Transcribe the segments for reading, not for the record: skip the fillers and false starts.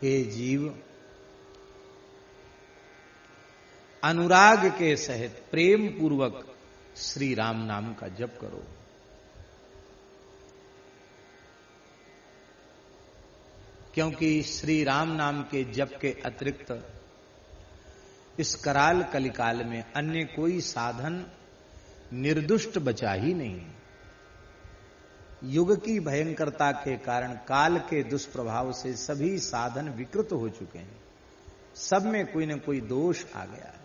हे जीव, अनुराग के सहित प्रेम पूर्वक श्री राम नाम का जप करो। क्योंकि श्री राम नाम के जप के अतिरिक्त इस कराल कलिकाल में अन्य कोई साधन निर्दुष्ट बचा ही नहीं। युग की भयंकरता के कारण, काल के दुष्प्रभाव से सभी साधन विकृत हो चुके हैं। सब में कोई न कोई दोष आ गया है।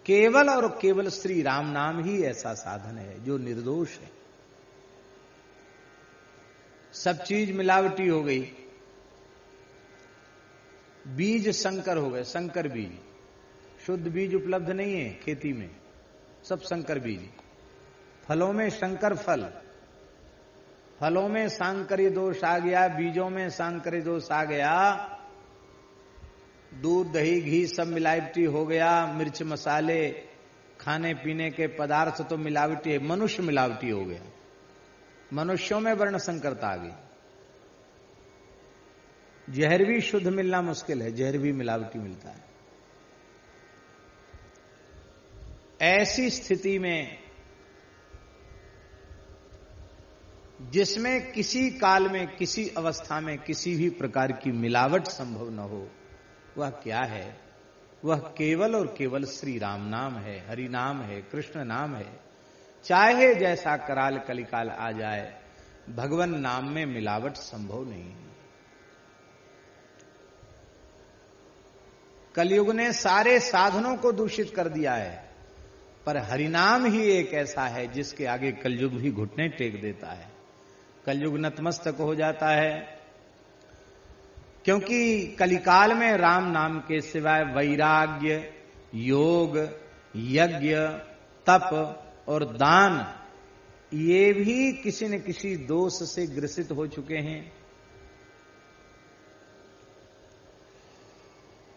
केवल और केवल श्री राम नाम ही ऐसा साधन है जो निर्दोष है। सब चीज मिलावटी हो गई। बीज संकर हो गए, संकर बीज। शुद्ध बीज उपलब्ध नहीं है खेती में, सब संकर बीज। फलों में संकर फल, फलों में सांकर्य दोष आ गया, बीजों में सांकर्य दोष आ गया, दूध दही घी सब मिलावटी हो गया, मिर्च मसाले खाने पीने के पदार्थ तो मिलावटी है, मनुष्य मिलावटी हो गया। मनुष्यों में वर्ण संकरता आ गई। जहर भी शुद्ध मिलना मुश्किल है, जहर भी मिलावटी मिलता है। ऐसी स्थिति में जिसमें किसी काल में, किसी अवस्था में किसी भी प्रकार की मिलावट संभव न हो, वह क्या है? वह केवल और केवल श्री राम नाम है, हरि नाम है, कृष्ण नाम है। चाहे जैसा कराल कलिकाल आ जाए, भगवान नाम में मिलावट संभव नहीं है। कलयुग ने सारे साधनों को दूषित कर दिया है, पर हरिनाम ही एक ऐसा है जिसके आगे कलयुग भी घुटने टेक देता है। कलयुग नतमस्तक हो जाता है, क्योंकि कलिकाल में राम नाम के सिवाय वैराग्य, योग, यज्ञ, तप और दान, ये भी किसी न किसी दोष से ग्रसित हो चुके हैं।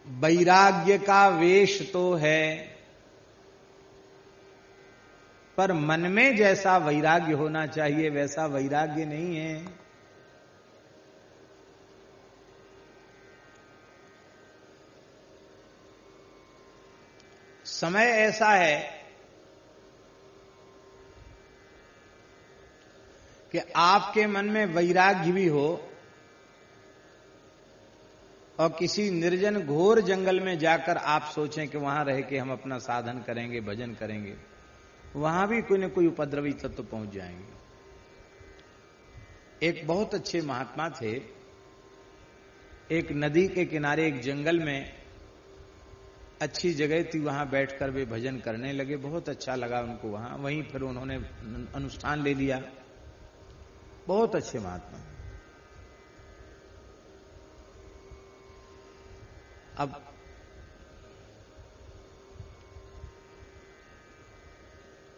वैराग्य का वेश तो है, पर मन में जैसा वैराग्य होना चाहिए वैसा वैराग्य नहीं है। समय ऐसा है कि आपके मन में वैराग्य भी हो और किसी निर्जन घोर जंगल में जाकर आप सोचें कि वहां रह के हम अपना साधन करेंगे, भजन करेंगे, वहां भी कोई न कोई उपद्रवी तत्व पहुंच जाएंगे। एक बहुत अच्छे महात्मा थे, एक नदी के किनारे एक जंगल में अच्छी जगह थी, वहां बैठकर वे भजन करने लगे। बहुत अच्छा लगा उनको वहां। वहीं फिर उन्होंने अनुष्ठान ले लिया। बहुत अच्छे महात्मा। अब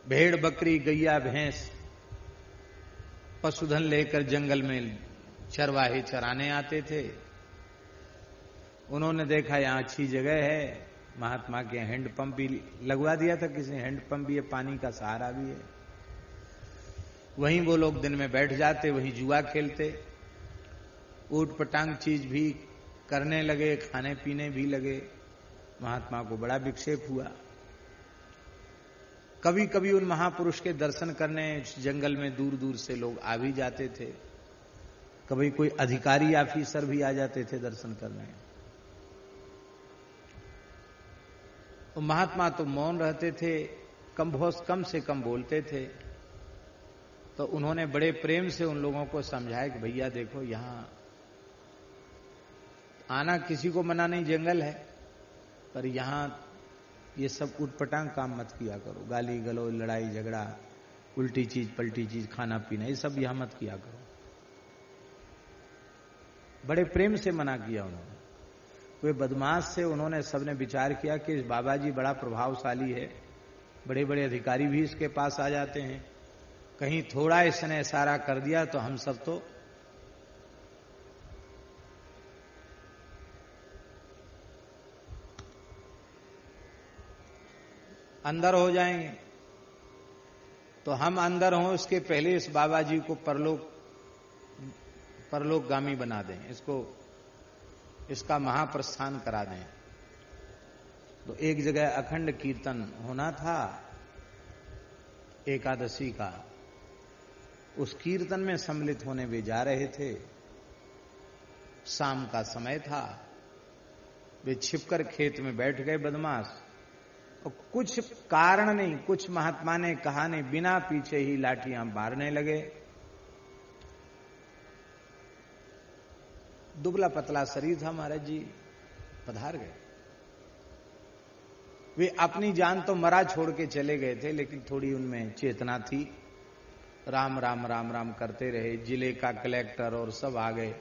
भेड़ बकरी गैया भैंस पशुधन लेकर जंगल में चरवाहे चराने आते थे। उन्होंने देखा यहां अच्छी जगह है, महात्मा के हैंडपंप भी लगवा दिया था किसी ने, हैंडपंप भी है, पानी का सहारा भी है। वहीं वो लोग दिन में बैठ जाते, वहीं जुआ खेलते, ऊट पटांग चीज भी करने लगे, खाने पीने भी लगे। महात्मा को बड़ा विक्षेप हुआ। कभी कभी उन महापुरुष के दर्शन करने जंगल में दूर दूर से लोग आ भी जाते थे। कभी कोई अधिकारी ऑफिसर भी आ जाते थे दर्शन करने। तो महात्मा तो मौन रहते थे, बहुत कम से कम बोलते थे। तो उन्होंने बड़े प्रेम से उन लोगों को समझाया कि भैया देखो, यहां आना किसी को मना नहीं, जंगल है, पर यहां ये सब उटपटांग काम मत किया करो। गाली गलौज, लड़ाई झगड़ा, उल्टी चीज पलटी चीज, खाना पीना, ये सब यहां मत किया करो। बड़े प्रेम से मना किया उन्होंने। वे बदमाश से उन्होंने सबने विचार किया कि बाबा जी बड़ा प्रभावशाली है, बड़े बड़े अधिकारी भी इसके पास आ जाते हैं, कहीं थोड़ा इसने इशारा कर दिया तो हम सब तो अंदर हो जाएंगे। तो हम अंदर हों इसके पहले इस बाबा जी को परलोकगामी बना दें, इसको इसका महाप्रस्थान करा दें। तो एक जगह अखंड कीर्तन होना था एकादशी का, उस कीर्तन में सम्मिलित होने वे जा रहे थे। शाम का समय था, वे छिपकर खेत में बैठ गए बदमाश, और कुछ कारण नहीं, कुछ महात्मा ने कहा नहीं, बिना पीछे ही लाठियां मारने लगे। दुबला पतला शरीर था महाराज जी, पधार गए। वे अपनी जान तो मरा छोड़ के चले गए थे, लेकिन थोड़ी उनमें चेतना थी। राम राम राम राम करते रहे। जिले का कलेक्टर और सब आ गए।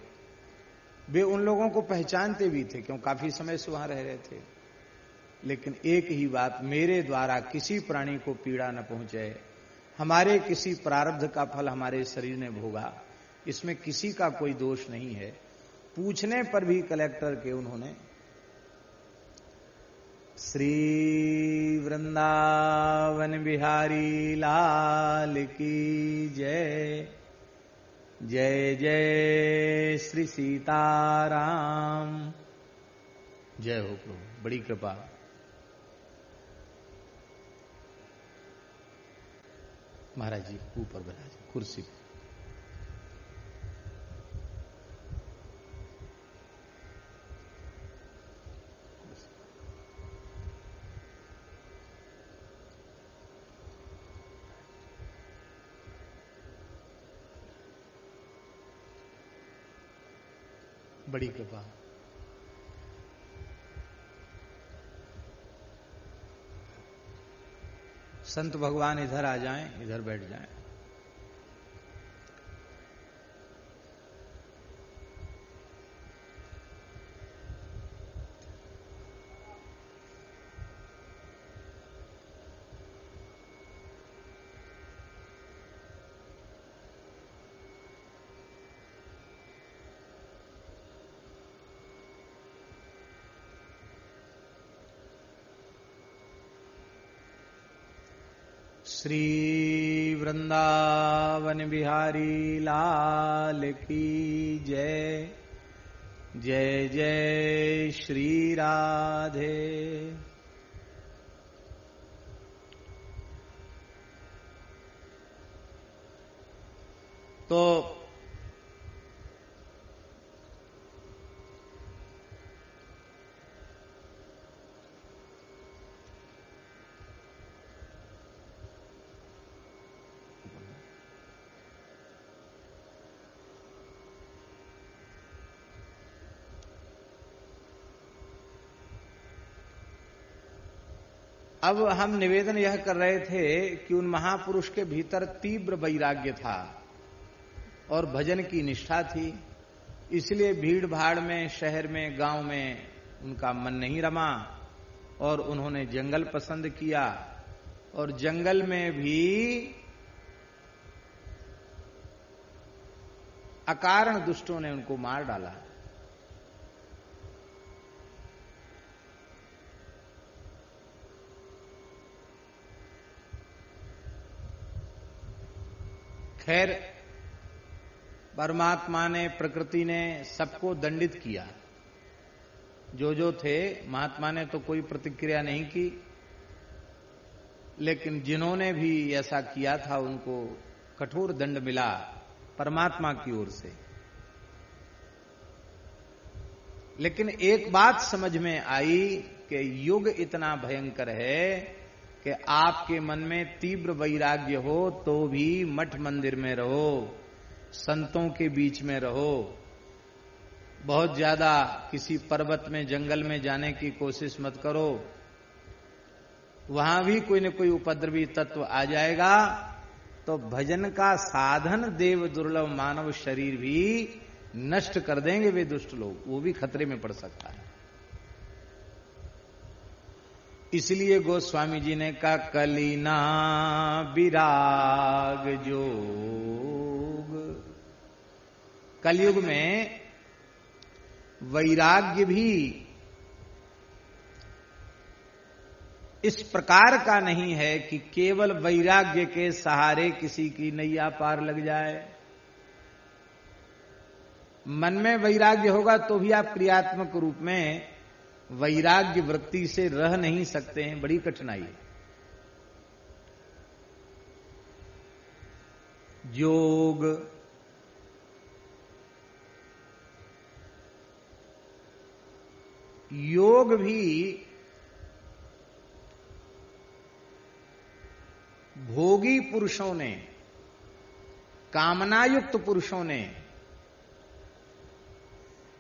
वे उन लोगों को पहचानते भी थे, क्यों काफी समय से वहां रह रहे थे। लेकिन एक ही बात, मेरे द्वारा किसी प्राणी को पीड़ा न पहुंचे, हमारे किसी प्रारब्ध का फल हमारे शरीर ने भोगा, इसमें किसी का कोई दोष नहीं है। पूछने पर भी कलेक्टर के उन्होंने श्री वृंदावन बिहारी लाल की जय, जय जय श्री सीताराम। जय हो प्रभु, बड़ी कृपा। महाराज जी ऊपर बैठा जी कुर्सी पर। बड़ी कृपा। संत भगवान इधर आ जाएं, इधर बैठ जाएं। श्री वृंदावन बिहारी लाल की जय, जय जय श्री राधे। तो अब हम निवेदन यह कर रहे थे कि उन महापुरुष के भीतर तीव्र वैराग्य था और भजन की निष्ठा थी, इसलिए भीड़ भाड़ में, शहर में, गांव में उनका मन नहीं रमा और उन्होंने जंगल पसंद किया। और जंगल में भी अकारण दुष्टों ने उनको मार डाला। खैर, परमात्मा ने, प्रकृति ने सबको दंडित किया। जो थे, महात्मा ने तो कोई प्रतिक्रिया नहीं की, लेकिन जिन्होंने भी ऐसा किया था उनको कठोर दंड मिला परमात्मा की ओर से। लेकिन एक बात समझ में आई कि युग इतना भयंकर है कि आपके मन में तीव्र वैराग्य हो तो भी मठ मंदिर में रहो, संतों के बीच में रहो। बहुत ज्यादा किसी पर्वत में, जंगल में जाने की कोशिश मत करो, वहां भी कोई न कोई उपद्रवी तत्व आ जाएगा तो भजन का साधन देव दुर्लभ मानव शरीर भी नष्ट कर देंगे वे दुष्ट लोग, वो भी खतरे में पड़ सकता है। इसलिए गोस्वामी जी ने कहा कलिना विराग जोग। कलयुग में वैराग्य भी इस प्रकार का नहीं है कि केवल वैराग्य के सहारे किसी की नैया पार लग जाए। मन में वैराग्य होगा तो भी आप क्रियात्मक रूप में वैराग्य वृत्ति से रह नहीं सकते हैं, बड़ी कठिनाई है। योग भी भोगी पुरुषों ने, कामनायुक्त पुरुषों ने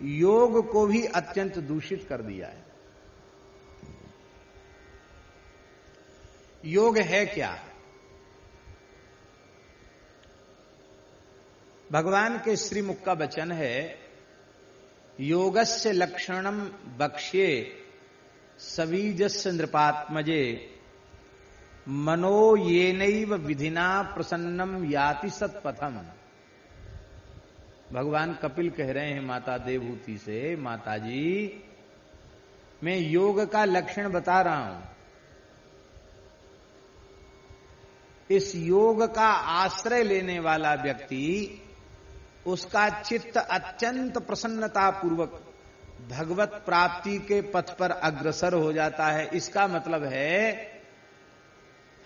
योग को भी अत्यंत दूषित कर दिया है। योग है क्या? भगवान के श्रीमुख का वचन है, योगस्य लक्षणम बक्ष्ये सवीजस्य नृपात्मजे मनो येनैव विधिना प्रसन्नम याति सत्पथम। भगवान कपिल कह रहे हैं माता देवहूति से, माता जी मैं योग का लक्षण बता रहा हूं। इस योग का आश्रय लेने वाला व्यक्ति, उसका चित्त अत्यंत प्रसन्नता पूर्वक भगवत प्राप्ति के पथ पर अग्रसर हो जाता है। इसका मतलब है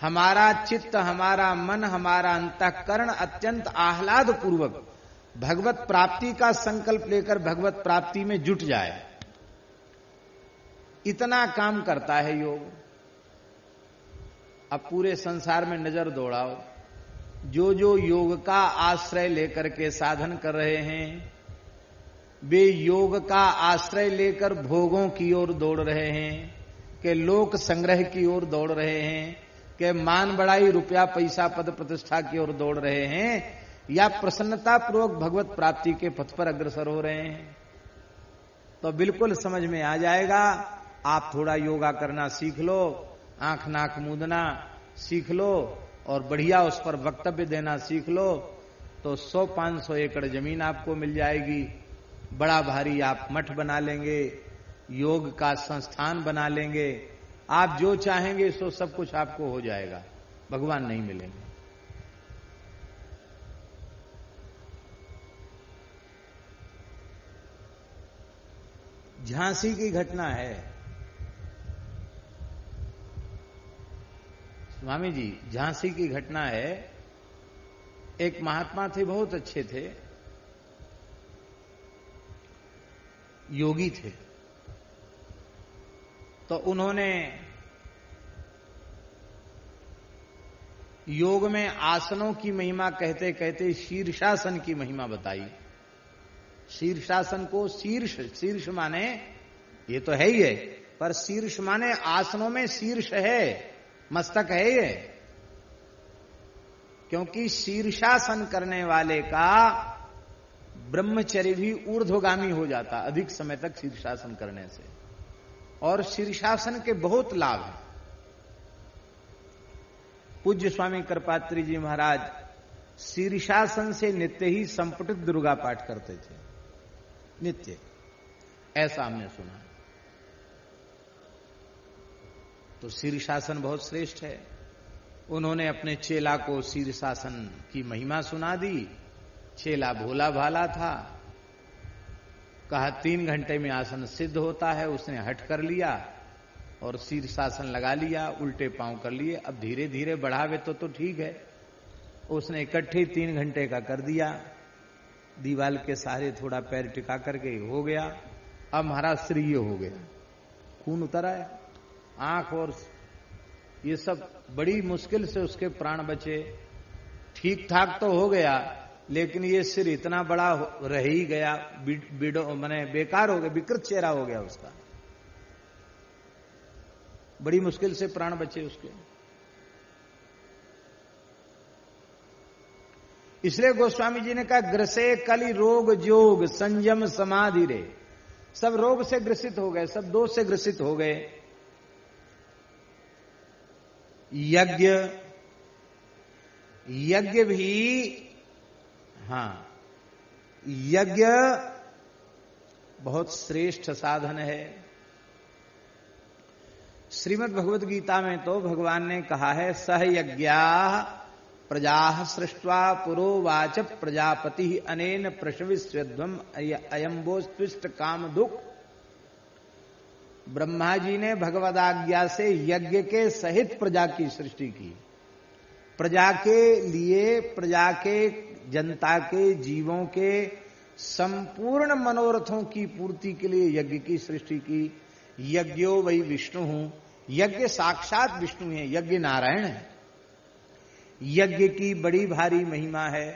हमारा चित्त, हमारा मन, हमारा अंतःकरण अत्यंत आह्लाद पूर्वक भगवत प्राप्ति का संकल्प लेकर भगवत प्राप्ति में जुट जाए। इतना काम करता है योग। अब पूरे संसार में नजर दौड़ाओ, जो जो योग का आश्रय लेकर के साधन कर रहे हैं, वे योग का आश्रय लेकर भोगों की ओर दौड़ रहे हैं, कि लोक संग्रह की ओर दौड़ रहे हैं, कि मान बढ़ाई, रुपया पैसा पद प्रतिष्ठा की ओर दौड़ रहे हैं, या प्रसन्नता पूर्वक भगवत प्राप्ति के पथ पर अग्रसर हो रहे हैं। तो बिल्कुल समझ में आ जाएगा। आप थोड़ा योगा करना सीख लो, आंख नाक मूंदना सीख लो और बढ़िया उस पर वक्तव्य देना सीख लो, तो 100-500 एकड़ जमीन आपको मिल जाएगी। बड़ा भारी आप मठ बना लेंगे, योग का संस्थान बना लेंगे, आप जो चाहेंगे सो सब कुछ आपको हो जाएगा, भगवान नहीं मिलेंगे। झांसी की घटना है स्वामी जी, झांसी की घटना है। एक महात्मा थे, बहुत अच्छे थे, योगी थे। तो उन्होंने योग में आसनों की महिमा कहते कहते शीर्षासन की महिमा बताई। शीर्षासन को शीर्ष माने ये तो है ही है, पर शीर्ष माने आसनों में शीर्ष है, मस्तक है ये। क्योंकि शीर्षासन करने वाले का ब्रह्मचर्य भी ऊर्ध्वगामी हो जाता अधिक समय तक शीर्षासन करने से। और शीर्षासन के बहुत लाभ हैं। पूज्य स्वामी कृपात्री जी महाराज शीर्षासन से नित्य ही संपुटित दुर्गा पाठ करते थे, नित्य, ऐसा हमने सुना। तो शीर्षासन बहुत श्रेष्ठ है। उन्होंने अपने चेला को शीर्षासन की महिमा सुना दी। चेला भोला भाला था, कहा 3 घंटे में आसन सिद्ध होता है। उसने हट कर लिया और शीर्षासन लगा लिया, उल्टे पांव कर लिए। अब धीरे धीरे बढ़ावे तो ठीक है। उसने इकट्ठे 3 घंटे का कर दिया। दीवाल के सहारे थोड़ा पैर टिका करके हो गया। अब महाराज श्रीय हो गया, खून उतर आया, आंख और ये सब बड़ी मुश्किल से उसके प्राण बचे। ठीक ठाक तो हो गया, लेकिन ये सिर इतना बड़ा रह ही गया, माने बेकार हो गया, विकृत चेहरा हो गया उसका। बड़ी मुश्किल से प्राण बचे उसके। इसलिए गोस्वामी जी ने कहा, ग्रसे कलि रोग जोग संयम समाधि रे। सब रोग से ग्रसित हो गए, सब दोष से ग्रसित हो गए। यज्ञ भी, हाँ, यज्ञ बहुत श्रेष्ठ साधन है। श्रीमद् भगवद गीता में तो भगवान ने कहा है, सह यज्ञा प्रजा सृष्ट्वा पुरोवाच प्रजापति अनेन प्रशविस्वध्वम अयम्बोस्त्विष्ट काम दुख। ब्रह्मा जी ने भगवदाज्ञा से यज्ञ के सहित प्रजा की सृष्टि की। प्रजा के लिए, प्रजा के, जनता के, जीवों के संपूर्ण मनोरथों की पूर्ति के लिए यज्ञ की सृष्टि की। यज्ञो वही विष्णु हूं, यज्ञ साक्षात विष्णु है, यज्ञ नारायण है। यज्ञ की बड़ी भारी महिमा है,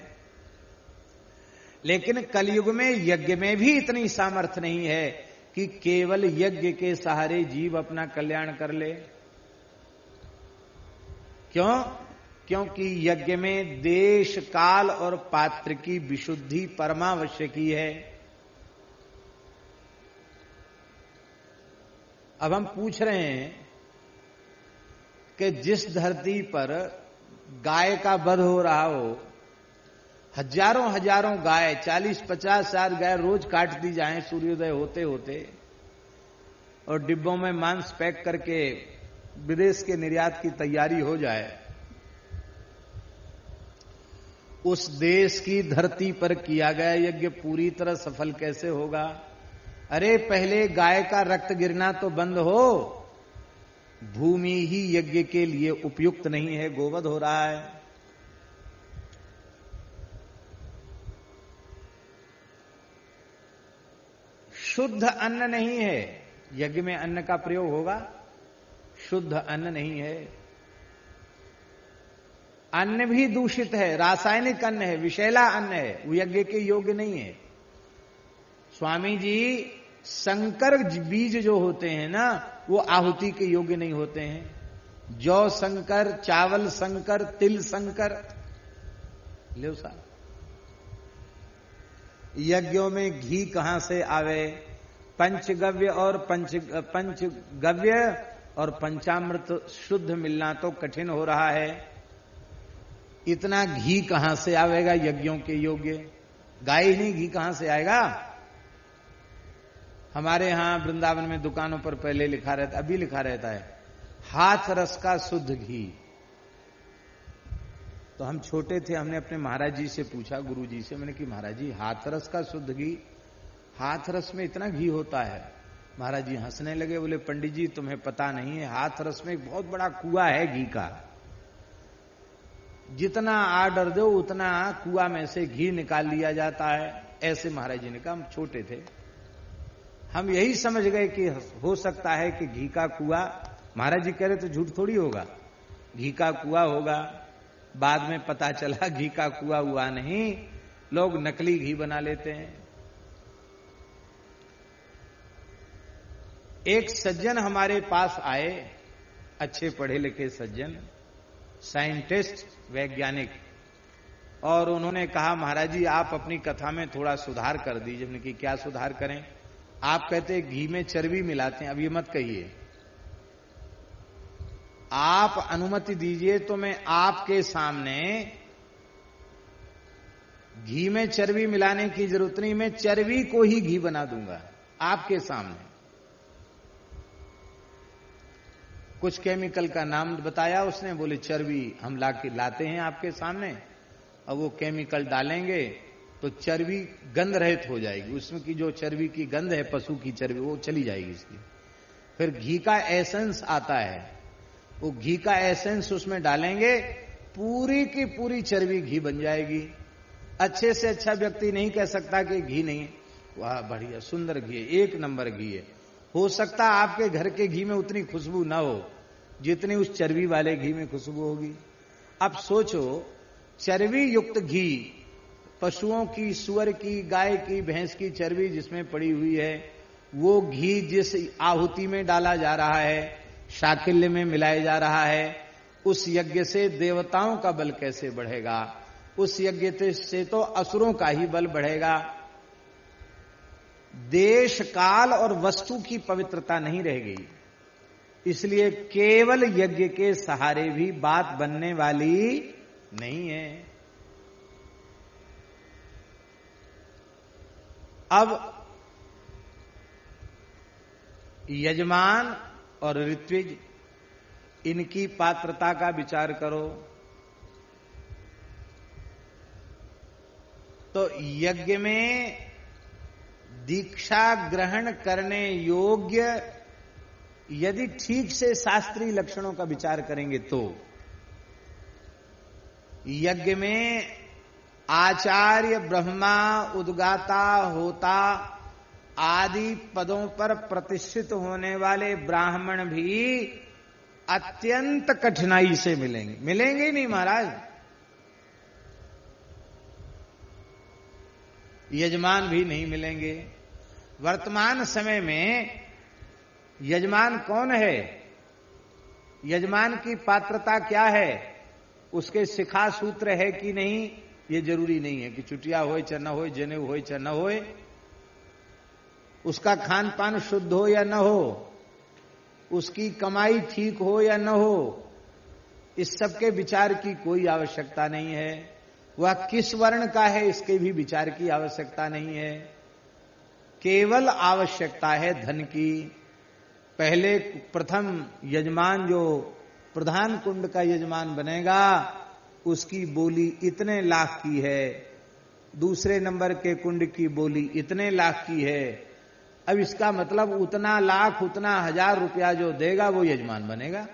लेकिन कलयुग में यज्ञ में भी इतनी सामर्थ्य नहीं है कि केवल यज्ञ के सहारे जीव अपना कल्याण कर ले। क्यों? क्योंकि यज्ञ में देश, काल और पात्र की विशुद्धि परमावश्यकी है। अब हम पूछ रहे हैं कि जिस धरती पर गाय का वध हो रहा हो, हजारों हजारों गाय, 40-50 हजार गाय रोज काट दी जाएं सूर्योदय होते होते, और डिब्बों में मांस पैक करके विदेश के निर्यात की तैयारी हो जाए, उस देश की धरती पर किया गया यज्ञ पूरी तरह सफल कैसे होगा? अरे पहले गाय का रक्त गिरना तो बंद हो। भूमि ही यज्ञ के लिए उपयुक्त नहीं है, गोवध हो रहा है। शुद्ध अन्न नहीं है, यज्ञ में अन्न का प्रयोग होगा, शुद्ध अन्न नहीं है। अन्न भी दूषित है, रासायनिक अन्न है, विषैला अन्न है, वो यज्ञ के योग्य नहीं है। स्वामी जी, संकर बीज जो होते हैं ना, वो आहुति के योग्य नहीं होते हैं। जौ संकर, चावल संकर, तिल संकर, ले साहब। यज्ञों में घी कहां से आवे? पंचगव्य और पंचामृत शुद्ध मिलना तो कठिन हो रहा है। इतना घी कहां से आवेगा यज्ञों के योग्य? गाय ही नहीं, घी कहां से आएगा? हमारे यहां वृंदावन में दुकानों पर पहले लिखा रहता, अभी लिखा रहता है, हाथ रस का शुद्ध घी। तो हम छोटे थे, हमने अपने महाराज जी से पूछा, गुरु जी से, मैंने कि महाराज जी हाथ रस का शुद्ध घी, हाथ रस में इतना घी होता है? महाराज जी हंसने लगे, बोले पंडित जी तुम्हें पता नहीं है, हाथ रस में एक बहुत बड़ा कुआं है घी का। जितना ऑर्डर दो उतना कुआं में से घी निकाल लिया जाता है। ऐसे महाराज जी ने कहा, हम छोटे थे, हम यही समझ गए कि हो सकता है कि घी का कुआं, महाराज जी कह रहे तो झूठ थोड़ी होगा, घी का कुआं होगा। बाद में पता चला घी का कुआं हुआ नहीं, लोग नकली घी बना लेते हैं। एक सज्जन हमारे पास आए, अच्छे पढ़े लिखे सज्जन, साइंटिस्ट, वैज्ञानिक, और उन्होंने कहा महाराज जी आप अपनी कथा में थोड़ा सुधार कर दीजिए। हमने कि क्या सुधार करें? आप कहते घी में चर्बी मिलाते हैं, अब ये मत कहिए, आप अनुमति दीजिए तो मैं आपके सामने घी में चर्बी मिलाने की जरूरत नहीं, मैं चर्बी को ही घी बना दूंगा आपके सामने। कुछ केमिकल का नाम बताया उसने, बोले चर्बी हम लाते हैं आपके सामने, और वो केमिकल डालेंगे तो चर्बी गंध रहित हो जाएगी, उसमें की जो चर्बी की गंध है, पशु की चर्बी, वो चली जाएगी इसकी। फिर घी का एसेंस आता है, वो घी का एसेंस उसमें डालेंगे, पूरी की पूरी चर्बी घी बन जाएगी। अच्छे से अच्छा व्यक्ति नहीं कह सकता कि घी नहीं, वाह बढ़िया सुंदर घी है, एक नंबर घी है। हो सकता आपके घर के घी में उतनी खुशबू ना हो जितनी उस चर्बी वाले घी में खुशबू होगी। अब सोचो, चर्बी युक्त घी, पशुओं की, सुअर की, गाय की, भैंस की चर्बी जिसमें पड़ी हुई है, वो घी जिस आहुति में डाला जा रहा है, शाकिल्य में मिलाया जा रहा है, उस यज्ञ से देवताओं का बल कैसे बढ़ेगा? उस यज्ञ से तो असुरों का ही बल बढ़ेगा। देश, काल और वस्तु की पवित्रता नहीं रह गई। इसलिए केवल यज्ञ के सहारे भी बात बनने वाली नहीं है। अब यजमान और ऋत्विज, इनकी पात्रता का विचार करो। तो यज्ञ में दीक्षा ग्रहण करने योग्य यदि ठीक से शास्त्रीय लक्षणों का विचार करेंगे तो यज्ञ में आचार्य, ब्रह्मा, उद्गाता, होता आदि पदों पर प्रतिष्ठित होने वाले ब्राह्मण भी अत्यंत कठिनाई से मिलेंगे। मिलेंगे नहीं महाराज। यजमान भी नहीं मिलेंगे। वर्तमान समय में यजमान कौन है, यजमान की पात्रता क्या है, उसके शिखा सूत्र है कि नहीं, ये जरूरी नहीं है कि चुटिया होए चाहे न होए, जनेऊ होए चाहे न होए, उसका खान पान शुद्ध हो या न हो, उसकी कमाई ठीक हो या न हो, इस सब के विचार की कोई आवश्यकता नहीं है। वह किस वर्ण का है इसके भी विचार की आवश्यकता नहीं है। केवल आवश्यकता है धन की। पहले प्रथम यजमान जो प्रधान कुंड का यजमान बनेगा उसकी बोली इतने लाख की है, दूसरे नंबर के कुंड की बोली इतने लाख की है। अब इसका मतलब उतना लाख, उतना 1000 रुपया जो देगा वो यजमान बनेगा।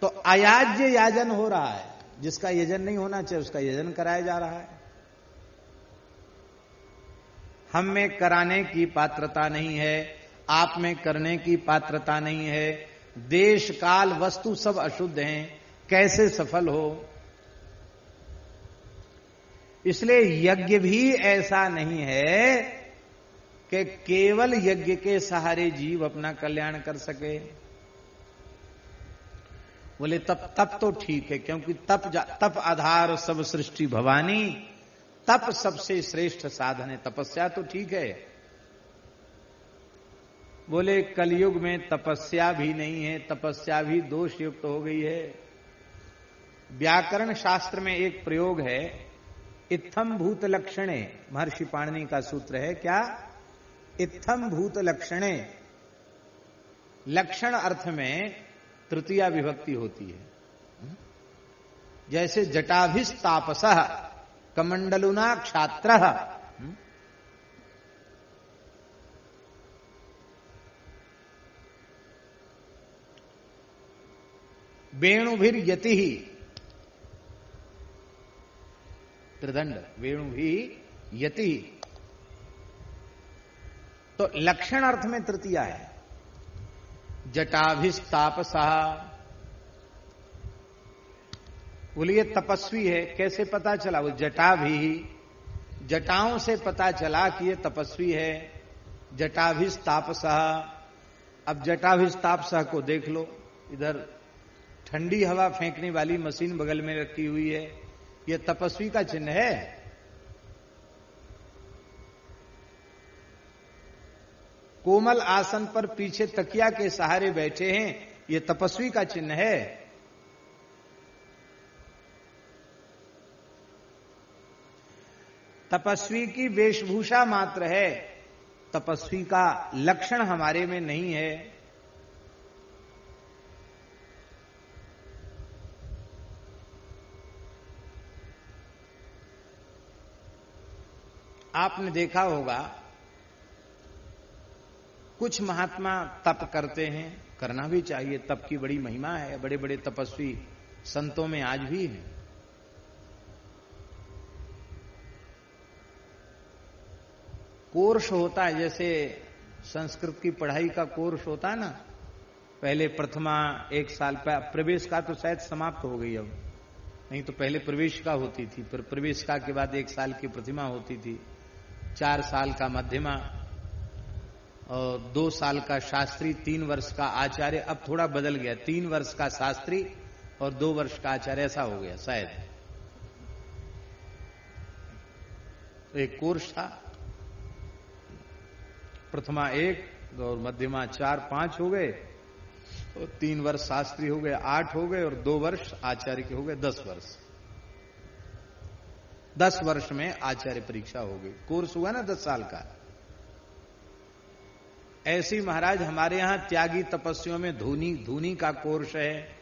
तो अयाज्य याजन हो रहा है। जिसका यजन नहीं होना चाहिए उसका यजन कराया जा रहा है। हम में कराने की पात्रता नहीं है, आप में करने की पात्रता नहीं है। देश काल वस्तु सब अशुद्ध हैं, कैसे सफल हो। इसलिए यज्ञ भी ऐसा नहीं है कि केवल यज्ञ के सहारे जीव अपना कल्याण कर सके। बोले तप तो ठीक है, क्योंकि तप आधार सब सृष्टि भवानी, तप सबसे श्रेष्ठ साधन है। तपस्या तो ठीक है। बोले कलयुग में तपस्या भी नहीं है, तपस्या भी दोष युक्त हो गई है। व्याकरण शास्त्र में एक प्रयोग है, इत्थम भूत लक्षणे, महर्षि पाणिनि का सूत्र है क्या, इत्थम भूत लक्षणे। लक्षण अर्थ में तृतीया विभक्ति होती है। जैसे जटाभिस्तापसः कमंडलुना क्षात्रः, वेणुभिर्यति, त्रिदंड वेणुभि यति। तो लक्षण अर्थ में तृतीया है। जटाभिस्तापसा, बोलिए तपस्वी है, कैसे पता चला, वो जटा भी, जटाओं से पता चला कि ये तपस्वी है। जटाभिस्तापसा। अब जटाभिस्तापसा को देख लो, इधर ठंडी हवा फेंकने वाली मशीन बगल में रखी हुई है, ये तपस्वी का चिन्ह है। कोमल आसन पर पीछे तकिया के सहारे बैठे हैं, ये तपस्वी का चिन्ह है। तपस्वी की वेशभूषा मात्र है, तपस्वी का लक्षण हमारे में नहीं है। आपने देखा होगा कुछ महात्मा तप करते हैं, करना भी चाहिए, तप की बड़ी महिमा है। बड़े बड़े तपस्वी संतों में आज भी हैं। कोर्स होता है, जैसे संस्कृत की पढ़ाई का कोर्स होता है ना, पहले प्रथमा 1 साल, प्रवेश का तो शायद समाप्त हो गई अब, नहीं तो पहले प्रवेश का होती थी, फिर प्रवेश का के बाद 1 साल की प्रतिमा होती थी, 4 साल का मध्यमा और 2 साल का शास्त्री, 3 वर्ष का आचार्य। अब थोड़ा बदल गया, 3 वर्ष का शास्त्री और 2 वर्ष का आचार्य, ऐसा हो गया शायद। तो एक कोर्स था, प्रथमा 1 और मध्यमा 4, 5 हो गए, और 3 वर्ष शास्त्री हो गए, 8 हो गए, और 2 वर्ष आचार्य के हो गए 10 वर्ष। 10 वर्ष में आचार्य परीक्षा हो गई, कोर्स हुआ ना 10 साल का। ऐसी महाराज हमारे यहां त्यागी तपस्वियों में धूनी का कोर्स है।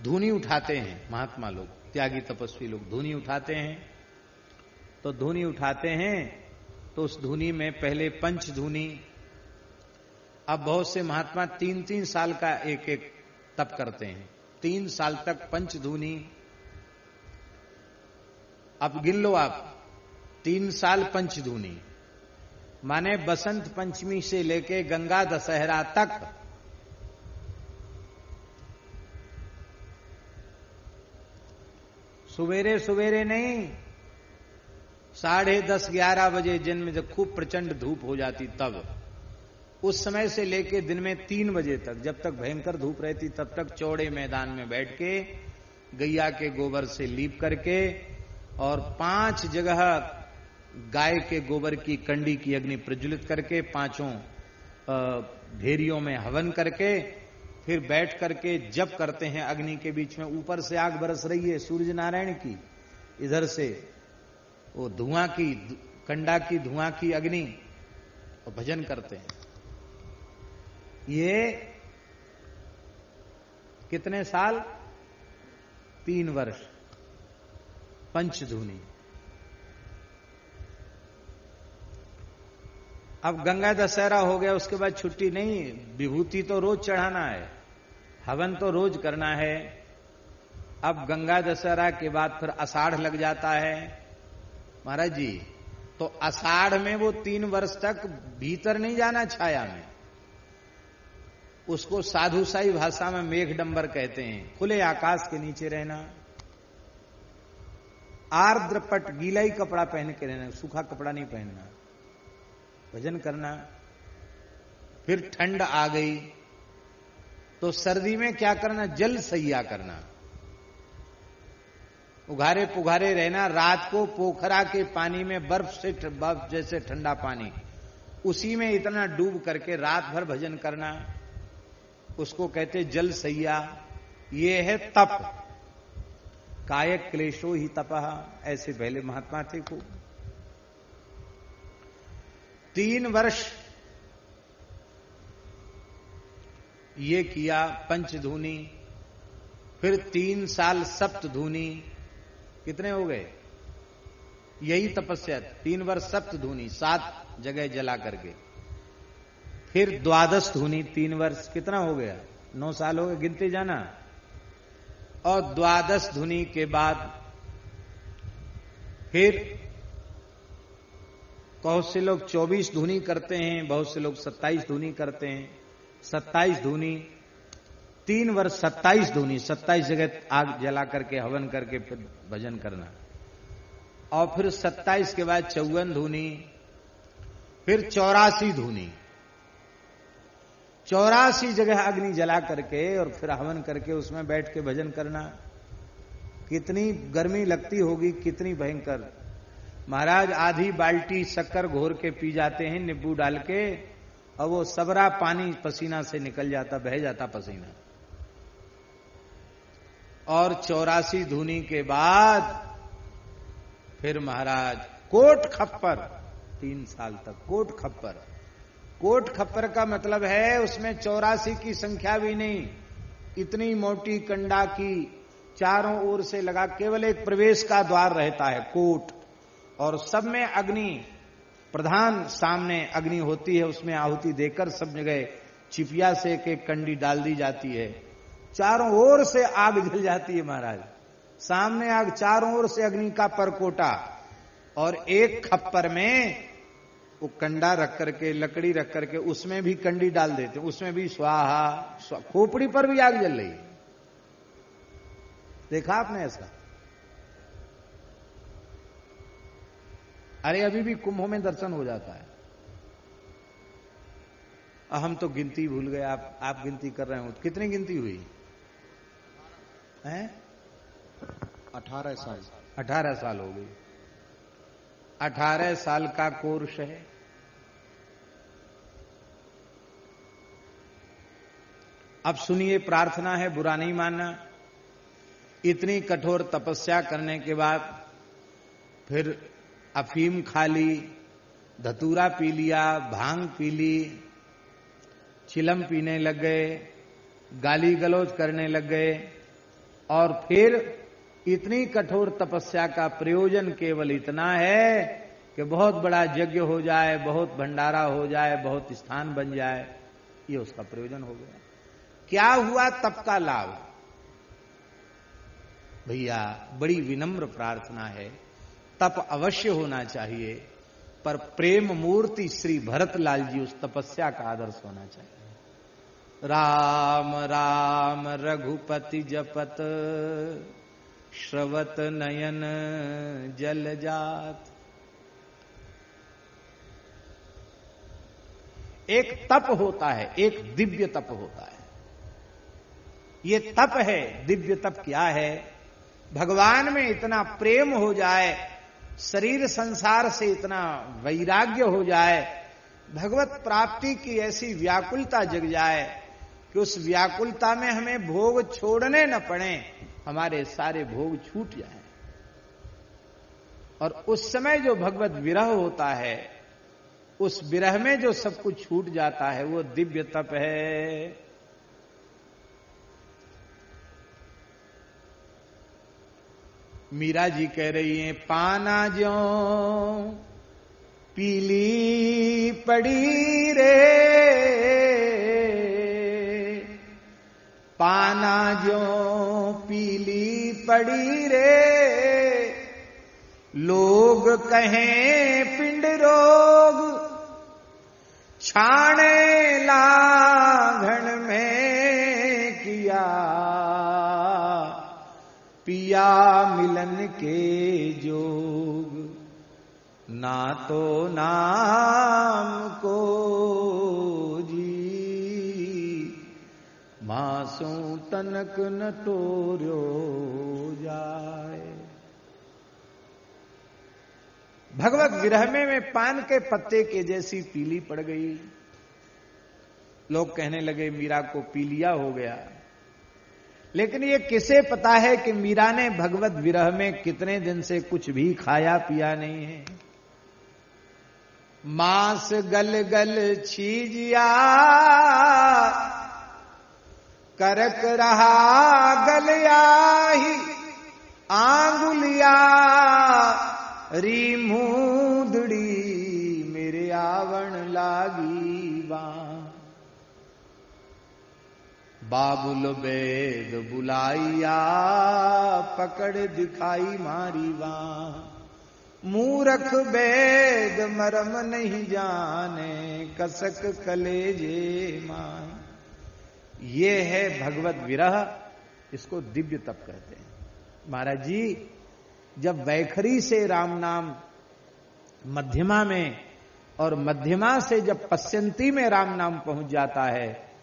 धूनी उठाते हैं महात्मा लोग, त्यागी तपस्वी लोग धूनी उठाते हैं। तो धूनी उठाते हैं तो उस धूनी में पहले पंच धूनी, अब बहुत से महात्मा 3-3 साल का एक एक तप करते हैं, 3 साल तक पंच धूनी। अब गिन लो आप, 3 साल पंच धूनी माने बसंत पंचमी से लेके गंगा दशहरा तक सवेरे सवेरे नहीं, 10:30-11 बजे दिन में जब खूब प्रचंड धूप हो जाती तब, उस समय से लेके दिन में 3 बजे तक, जब तक भयंकर धूप रहती तब तक चौड़े मैदान में बैठ के गैया के गोबर से लीप करके और 5 जगह गाय के गोबर की कंडी की अग्नि प्रज्वलित करके 5 ढेरियों में हवन करके फिर बैठ करके जप करते हैं। अग्नि के बीच में ऊपर से आग बरस रही है सूर्य नारायण की, इधर से वो धुआं की, कंडा की धुआं की अग्नि, और भजन करते हैं। ये कितने साल? 3 वर्ष पंचधूनी। अब गंगा दशहरा हो गया, उसके बाद छुट्टी नहीं, विभूति तो रोज चढ़ाना है, हवन तो रोज करना है। अब गंगा दशहरा के बाद फिर आषाढ़ लग जाता है महाराज जी, तो आषाढ़ में वो 3 वर्ष तक भीतर नहीं जाना छाया में, उसको साधुसाई भाषा में मेघडंबर कहते हैं, खुले आकाश के नीचे रहना, आर्द्रपट गीला ही कपड़ा पहन के रहना, सूखा कपड़ा नहीं पहनना, भजन करना। फिर ठंड आ गई तो सर्दी में क्या करना? जल सैया करना, उघारे पुघारे रहना। रात को पोखरा के पानी में बर्फ जैसे ठंडा पानी, उसी में इतना डूब करके रात भर भजन करना, उसको कहते जल सैया। ये है तप, कायक क्लेशो ही तपः, ऐसे पहले महात्मा थे को। 3 वर्ष ये किया पंचधूनी, फिर 3 साल सप्तधूनी। कितने हो गए? यही तपस्या, 3 वर्ष सप्तधूनी, 7 जगह जला करके। फिर 12 धूनी 3 वर्ष, कितना हो गया? 9 साल हो गए, गिनते जाना। और 12 धूनी के बाद फिर बहुत से लोग 24 धूनी करते हैं, बहुत से लोग 27 धूनी करते हैं। 27 धूनी 3 वर्ष 27 धूनी, 27 जगह आग जला करके हवन करके फिर भजन करना। और फिर 27 के बाद 54 धूनी, फिर 84 धूनी, 84 जगह अग्नि जला करके और फिर हवन करके उसमें बैठ के भजन करना। कितनी गर्मी लगती होगी, कितनी भयंकर। महाराज आधी बाल्टी शक्कर घोर के पी जाते हैं नींबू डाल के, और वो सबरा पानी पसीना से निकल जाता, बह जाता पसीना। और 84 धूनी के बाद फिर महाराज कोट खप्पर, 3 साल तक कोट खप्पर। कोट खप्पर का मतलब है उसमें 84 की संख्या भी नहीं, इतनी मोटी कंडा की चारों ओर से लगा, केवल एक प्रवेश का द्वार रहता है कोट, और सब में अग्नि, प्रधान सामने अग्नि होती है, उसमें आहुति देकर सब जगह चिपिया से एक कंडी डाल दी जाती है, चारों ओर से आग जल जाती है महाराज। सामने आग, चारों ओर से अग्नि का परकोटा, और एक खप्पर में वो कंडा रख करके, लकड़ी रख करके उसमें भी कंडी डाल देते, उसमें भी स्वाहा, खोपड़ी पर भी आग जल रही। देखा आपने ऐसा? अरे अभी भी कुंभों में दर्शन हो जाता है। हम तो गिनती भूल गए, आप गिनती कर रहे हो, कितनी गिनती हुई है? 18 साल। 18 साल हो गई। 18 साल का कोर्स है। अब सुनिए, प्रार्थना है, बुरा नहीं मानना। इतनी कठोर तपस्या करने के बाद फिर अफीम खा ली, धतूरा पी लिया, भांग पी ली, चिलम पीने लग गए, गाली गलौज करने लग गए, और फिर इतनी कठोर तपस्या का प्रयोजन केवल इतना है कि बहुत बड़ा यज्ञ हो जाए, बहुत भंडारा हो जाए, बहुत स्थान बन जाए, ये उसका प्रयोजन हो गया। क्या हुआ तप का लाभ? भैया बड़ी विनम्र प्रार्थना है, तप अवश्य होना चाहिए, पर प्रेम मूर्ति श्री भरतलाल जी उस तपस्या का आदर्श होना चाहिए। राम राम रघुपति जपत, श्रवत नयन जल जात। एक तप होता है, एक दिव्य तप होता है। ये तप है। दिव्य तप क्या है? भगवान में इतना प्रेम हो जाए, शरीर संसार से इतना वैराग्य हो जाए, भगवत प्राप्ति की ऐसी व्याकुलता जग जाए कि उस व्याकुलता में हमें भोग छोड़ने न पड़े, हमारे सारे भोग छूट जाएं। और उस समय जो भगवत विरह होता है, उस विरह में जो सब कुछ छूट जाता है, वो दिव्य तप है। मीरा जी कह रही हैं, पाना ज्यों पीली पड़ी रे, पाना ज्यों पीली पड़ी रे, लोग कहें पिंड रोग, छाणे लाघन में किया, पिया मिलन के जोग, ना तो नाम को जी, मासों तनक न तोर्यो जाए। भगवत विरह में पान के पत्ते के जैसी पीली पड़ गई। लोग कहने लगे मीरा को पीलिया हो गया। लेकिन ये किसे पता है कि मीरा ने भगवत विरह में कितने दिन से कुछ भी खाया पिया नहीं है। मांस गल गल छीजिया, करक रहा गलिया ही, आंगुलिया री मूदड़ी, मेरे आवण लागी बां। बाबुल बेद बुलाइया, पकड़ दिखाई मारी वहां। मूरख बेद मरम नहीं जाने, कसक कलेजे मान। ये है भगवत विरह, इसको दिव्य तप कहते हैं। महाराज जी जब वैखरी से राम नाम मध्यमा में, और मध्यमा से जब पश्यंती में राम नाम पहुंच जाता है,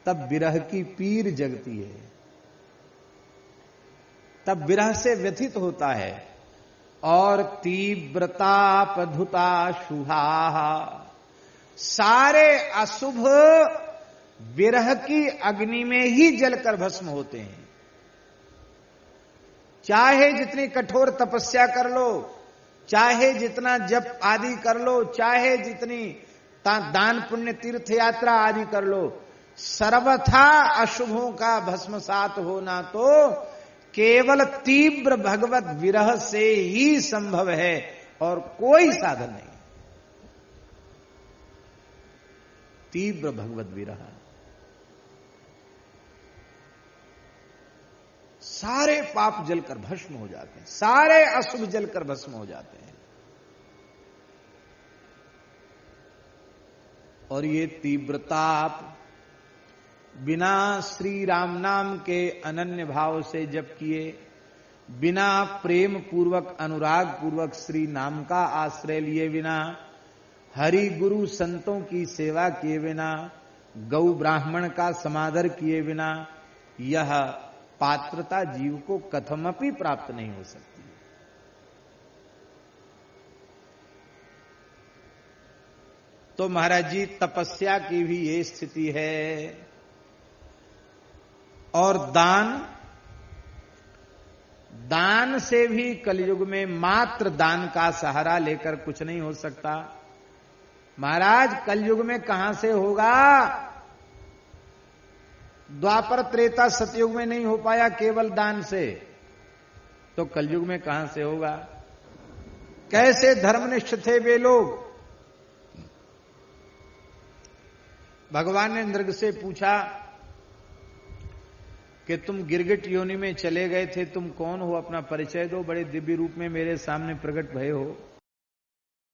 तब विरह की पीर जगती है, तब विरह से व्यथित होता है। और तीव्रतापधुता शुहा, सारे अशुभ विरह की अग्नि में ही जलकर भस्म होते हैं। चाहे जितनी कठोर तपस्या कर लो, चाहे जितना जप आदि कर लो, चाहे जितनी दान पुण्य तीर्थ यात्रा आदि कर लो, सर्वथा अशुभों का भस्मसात होना तो केवल तीव्र भगवत विरह से ही संभव है, और कोई साधन नहीं। तीव्र भगवत विरह, सारे पाप जलकर भस्म हो जाते हैं, सारे अशुभ जलकर भस्म हो जाते हैं। और ये तीव्रताप बिना श्री राम नाम के अनन्य भाव से जप किए, बिना प्रेम पूर्वक अनुराग पूर्वक श्री नाम का आश्रय लिए बिना, हरि गुरु संतों की सेवा किए बिना, गौ ब्राह्मण का समादर किए बिना, यह पात्रता जीव को कथमपि प्राप्त नहीं हो सकती। तो महाराज जी तपस्या की भी ये स्थिति है। और दान से भी कलयुग में मात्र दान का सहारा लेकर कुछ नहीं हो सकता। महाराज कलयुग में कहां से होगा? द्वापर त्रेता सतयुग में नहीं हो पाया केवल दान से, तो कलयुग में कहां से होगा? कैसे धर्मनिष्ठ थे वे लोग? भगवान ने नृग से पूछा कि तुम गिरगिट योनि में चले गए थे, तुम कौन हो? अपना परिचय दो, बड़े दिव्य रूप में मेरे सामने प्रकट भय हो।